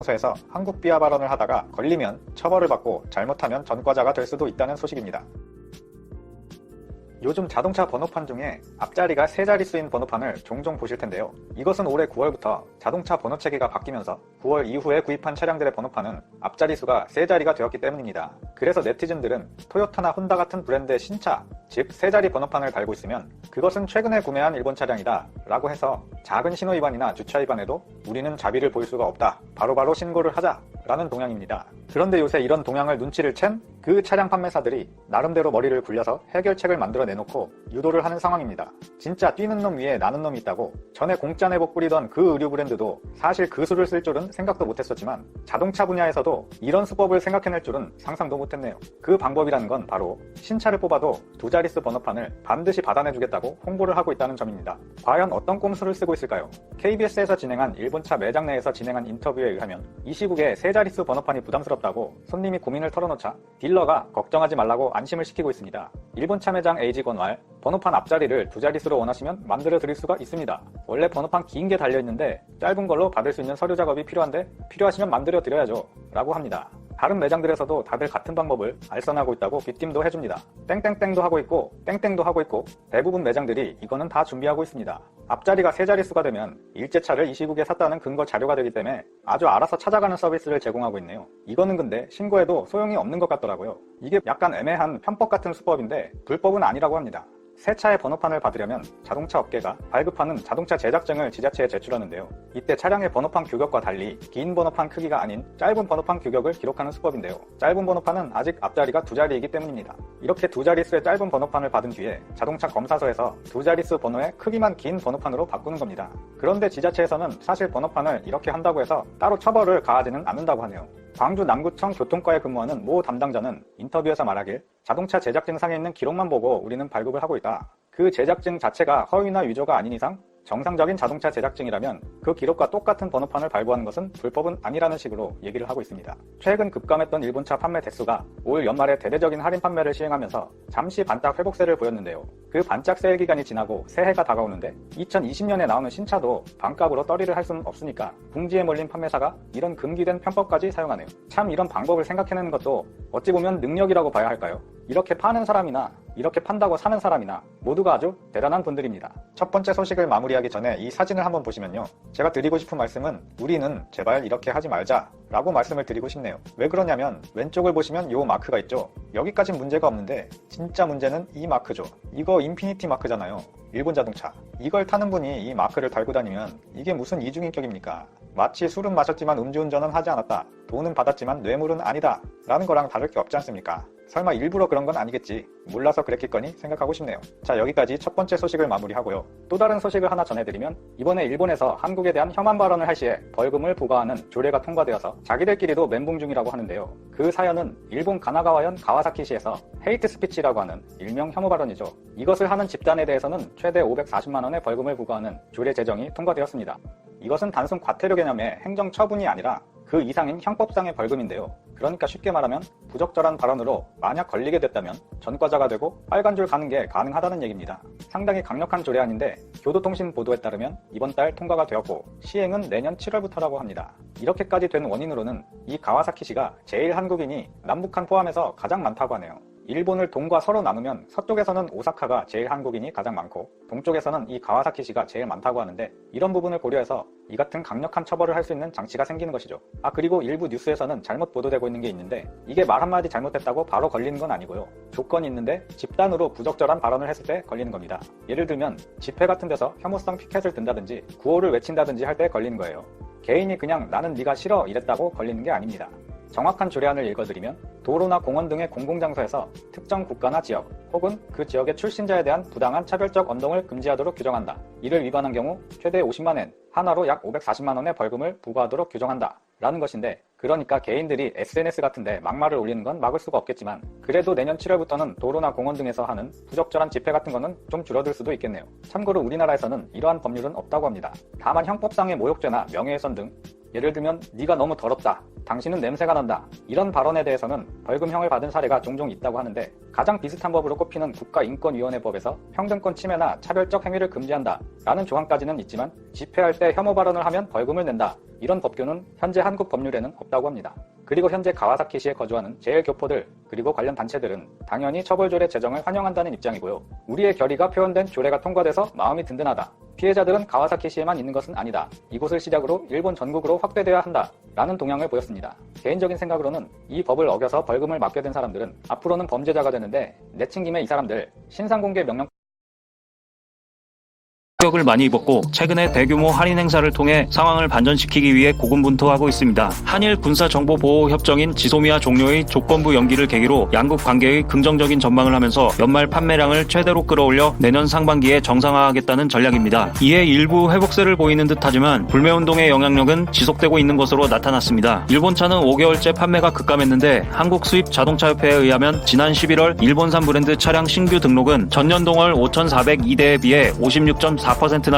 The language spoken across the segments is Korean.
검사소에서 한국 비하 발언을 하다가 걸리면 처벌을 받고 잘못하면 전과자가 될 수도 있다는 소식입니다. 요즘 자동차 번호판 중에 앞자리가 3자릿수인 번호판을 종종 보실 텐데요. 이것은 올해 9월부터 자동차 번호 체계가 바뀌면서 9월 이후에 구입한 차량들의 번호판은 앞자리 수가 3자리가 되었기 때문입니다. 그래서 네티즌들은 토요타나 혼다 같은 브랜드의 신차, 즉 3자리 번호판을 달고 있으면 그것은 최근에 구매한 일본 차량이다 라고 해서 작은 신호 위반이나 주차 위반에도 우리는 자비를 보일 수가 없다, 바로바로 신고를 하자 라는 동향입니다. 그런데 요새 이런 동향을 눈치를 챈 그 차량 판매사들이 나름대로 머리를 굴려서 해결책을 만들어 내놓고 유도를 하는 상황입니다. 진짜 뛰는 놈 위에 나는 놈이 있다고 전에 공짜 내복 뿌리던 그 의류 브랜드도 사실 그 수를 쓸 줄은 생각도 못했었지만 자동차 분야에서도 이런 수법을 생각해낼 줄은 상상도 못했네요. 그 방법이라는 건 바로 신차를 뽑아도 2자릿수 번호판을 반드시 받아내주겠다고 홍보를 하고 있다는 점입니다. 과연 어떤 꼼수를 쓰고 있을까요? KBS에서 진행한 일본차 매장 내에서 진행한 인터뷰에 의하면 이 시국에 3자릿수 번호판이 부담스럽다고 손님이 고민을 털어놓자 딜러가 걱정하지 말라고 안심을 시키고 있습니다. 일본차 매장 에이지건왈 번호판 앞자리를 2자릿수로 원하시면 만들어 드릴 수가 있습니다. 원래 번호판 긴 게 달려있는데 짧은 걸로 받을 수 있는 서류 작업이 필요한데 필요하시면 만들어 드려야죠 라고 합니다. 다른 매장들에서도 다들 같은 방법을 알선하고 있다고 빗김도 해줍니다. 땡땡땡도 하고 있고 땡땡도 하고 있고 대부분 매장들이 이거는 다 준비하고 있습니다. 앞자리가 3자릿수가 되면 일제차를 이 시국에 샀다는 근거 자료가 되기 때문에 아주 알아서 찾아가는 서비스를 제공하고 있네요. 이거는 근데 신고해도 소용이 없는 것 같더라고요. 이게 약간 애매한 편법 같은 수법인데 불법은 아니라고 합니다. 새 차의 번호판을 받으려면 자동차 업계가 발급하는 자동차 제작증을 지자체에 제출하는데요. 이때 차량의 번호판 규격과 달리 긴 번호판 크기가 아닌 짧은 번호판 규격을 기록하는 수법인데요. 짧은 번호판은 아직 앞자리가 2자리이기 때문입니다. 이렇게 2자릿수의 짧은 번호판을 받은 뒤에 자동차 검사소에서 2자릿수 번호의 크기만 긴 번호판으로 바꾸는 겁니다. 그런데 지자체에서는 사실 번호판을 이렇게 한다고 해서 따로 처벌을 가하지는 않는다고 하네요. 광주 남구청 교통과에 근무하는 모 담당자는 인터뷰에서 말하길 자동차 제작증상에 있는 기록만 보고 우리는 발급을 하고 있다. 그 제작증 자체가 허위나 위조가 아닌 이상 정상적인 자동차 제작증이라면 그 기록과 똑같은 번호판을 발부하는 것은 불법은 아니라는 식으로 얘기를 하고 있습니다. 최근 급감했던 일본차 판매 대수가 올 연말에 대대적인 할인 판매를 시행하면서 잠시 반짝 회복세를 보였는데요. 그 반짝 세일 기간이 지나고 새해가 다가오는데 2020년에 나오는 신차도 반값으로 떨이를 할 수는 없으니까 궁지에 몰린 판매사가 이런 금기된 편법까지 사용하네요. 참 이런 방법을 생각해내는 것도 어찌 보면 능력이라고 봐야 할까요? 이렇게 파는 사람이나 이렇게 판다고 사는 사람이나 모두가 아주 대단한 분들입니다. 첫 번째 소식을 마무리하기 전에 이 사진을 한번 보시면요. 제가 드리고 싶은 말씀은 우리는 제발 이렇게 하지 말자 라고 말씀을 드리고 싶네요. 왜 그러냐면 왼쪽을 보시면 요 마크가 있죠. 여기까진 문제가 없는데 진짜 문제는 이 마크죠. 이거 인피니티 마크잖아요. 일본 자동차. 이걸 타는 분이 이 마크를 달고 다니면 이게 무슨 이중인격입니까? 마치 술은 마셨지만 음주운전은 하지 않았다. 돈은 받았지만 뇌물은 아니다. 라는 거랑 다를 게 없지 않습니까? 설마 일부러 그런 건 아니겠지. 몰라서 그랬겠거니 생각하고 싶네요. 자, 여기까지 첫 번째 소식을 마무리하고요. 또 다른 소식을 하나 전해드리면 이번에 일본에서 한국에 대한 혐한 발언을 할 시에 벌금을 부과하는 조례가 통과되어서 자기들끼리도 멘붕 중이라고 하는데요. 그 사연은 일본 가나가와현 가와사키시에서 헤이트 스피치라고 하는 일명 혐오 발언이죠. 이것을 하는 집단에 대해서는 최대 540만 원의 벌금을 부과하는 조례 제정이 통과되었습니다. 이것은 단순 과태료 개념의 행정 처분이 아니라 그 이상인 형법상의 벌금인데요. 그러니까 쉽게 말하면 부적절한 발언으로 만약 걸리게 됐다면 전과자가 되고 빨간 줄 가는 게 가능하다는 얘기입니다. 상당히 강력한 조례안인데 교도통신 보도에 따르면 이번 달 통과가 되었고 시행은 내년 7월부터라고 합니다. 이렇게까지 된 원인으로는 이 가와사키시가 제일 한국인이 남북한 포함해서 가장 많다고 하네요. 일본을 동과 서로 나누면 서쪽에서는 오사카가 제일 한국인이 가장 많고 동쪽에서는 이 가와사키시가 제일 많다고 하는데 이런 부분을 고려해서 이 같은 강력한 처벌을 할 수 있는 장치가 생기는 것이죠. 그리고 일부 뉴스에서는 잘못 보도되고 있는 게 있는데 이게 말 한마디 잘못했다고 바로 걸리는 건 아니고요. 조건이 있는데 집단으로 부적절한 발언을 했을 때 걸리는 겁니다. 예를 들면 집회 같은 데서 혐오성 피켓을 든다든지 구호를 외친다든지 할 때 걸리는 거예요. 개인이 그냥 나는 네가 싫어 이랬다고 걸리는 게 아닙니다. 정확한 조례안을 읽어드리면 도로나 공원 등의 공공장소에서 특정 국가나 지역 혹은 그 지역의 출신자에 대한 부당한 차별적 언동을 금지하도록 규정한다. 이를 위반한 경우 최대 50만엔, 하나로 약 540만 원의 벌금을 부과하도록 규정한다. 라는 것인데 그러니까 개인들이 SNS 같은데 막말을 올리는 건 막을 수가 없겠지만 그래도 내년 7월부터는 도로나 공원 등에서 하는 부적절한 집회 같은 거는 좀 줄어들 수도 있겠네요. 참고로 우리나라에서는 이러한 법률은 없다고 합니다. 다만 형법상의 모욕죄나 명예훼손 등 예를 들면 네가 너무 더럽다, 당신은 냄새가 난다 이런 발언에 대해서는 벌금형을 받은 사례가 종종 있다고 하는데 가장 비슷한 법으로 꼽히는 국가인권위원회법에서 평등권 침해나 차별적 행위를 금지한다 라는 조항까지는 있지만 집회할 때 혐오 발언을 하면 벌금을 낸다 이런 법규는 현재 한국 법률에는 없다고 합니다. 그리고 현재 가와사키시에 거주하는 제일교포들 그리고 관련 단체들은 당연히 처벌조례 제정을 환영한다는 입장이고요. 우리의 결의가 표현된 조례가 통과돼서 마음이 든든하다. 피해자들은 가와사키시에만 있는 것은 아니다. 이곳을 시작으로 일본 전국으로 확대되어야 한다. 라는 동향을 보였습니다. 개인적인 생각으로는 이 법을 어겨서 벌금을 맞게 된 사람들은 앞으로는 범죄자가 되는데 내친 김에 이 사람들 신상공개 명령 충격을 많이 입었고 최근에 대규모 할인 행사를 통해 상황을 반전시키기 위해 고군분투하고 있습니다. 한일 군사정보보호협정인 지소미아 종료의 조건부 연기를 계기로 양국 관계의 긍정적인 전망을 하면서 연말 판매량을 최대로 끌어올려 내년 상반기에 정상화하겠다는 전략입니다. 이에 일부 회복세를 보이는 듯하지만 불매운동의 영향력은 지속되고 있는 것으로 나타났습니다. 일본차는 5개월째 판매가 급감했는데 한국수입자동차협회에 의하면 지난 11월 일본산 브랜드 차량 신규 등록은 전년 동월 5,402대에 비해 56.4%나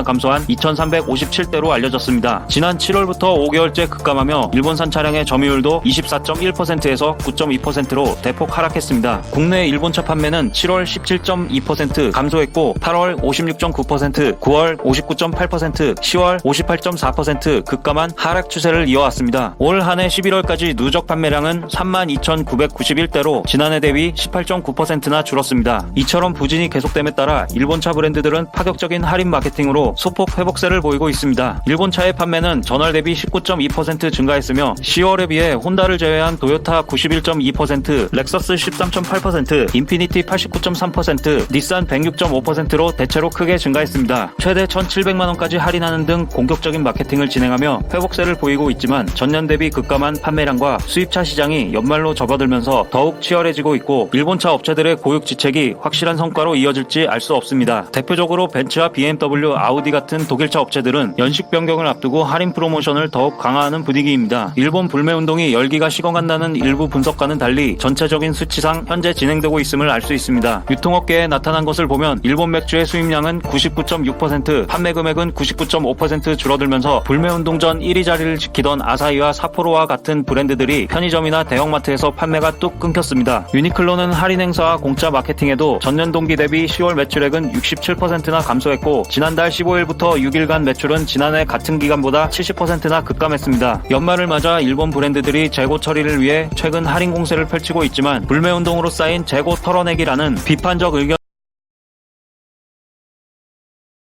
감소한 2,357대로 알려졌습니다. 지난 7월부터 5개월째 급감하며 일본산 차량의 점유율도 24.1%에서 9.2%로 대폭 하락했습니다. 국내 일본차 판매는 7월 17.2% 감소했고 8월 56.9%, 9월 59.8%, 10월 58.4% 급감한 하락 추세를 이어왔습니다. 올 한해 11월까지 누적 판매량은 32,991대로 지난해 대비 18.9%나 줄었습니다. 이처럼 부진이 계속됨에 따라 일본차 브랜드들은 파격적인 할인 마케팅으로 소폭 회복세를 보이고 있습니다. 일본차의 판매는 전월 대비 19.2% 증가했으며 10월에 비해 혼다를 제외한 도요타 91.2%, 렉서스 13.8%, 인피니티 89.3%, 닛산 106.5%로 대체로 크게 증가했습니다. 최대 1,700만원까지 할인하는 등 공격적인 마케팅을 진행하며 회복세를 보이고 있지만 전년 대비 급감한 판매량과 수입차 시장이 연말로 접어들면서 더욱 치열해지고 있고 일본차 업체들의 고육지책이 확실한 성과로 이어질지 알 수 없습니다. 대표적으로 벤츠와 BMW, 아우디 같은 독일차 업체들은 연식 변경을 앞두고 할인 프로모션을 더욱 강화하는 분위기입니다. 일본 불매운동이 열기가 식어간다는 일부 분석과는 달리 전체적인 수치상 현재 진행되고 있음을 알 수 있습니다. 유통업계에 나타난 것을 보면 일본 맥주의 수입량은 99.6%, 판매 금액은 99.5% 줄어들면서 불매운동 전 1위 자리를 지키던 아사히와 사포로와 같은 브랜드들이 편의점이나 대형마트에서 판매가 뚝 끊겼습니다. 유니클로는 할인 행사와 공짜 마케팅에도 전년 동기 대비 10월 매출액은 67%나 감소했고 지난달 15일부터 6일간 매출은 지난해 같은 기간보다 70%나 급감했습니다. 연말을 맞아 일본 브랜드들이 재고 처리를 위해 최근 할인 공세를 펼치고 있지만 불매운동으로 쌓인 재고 털어내기라는 비판적 의견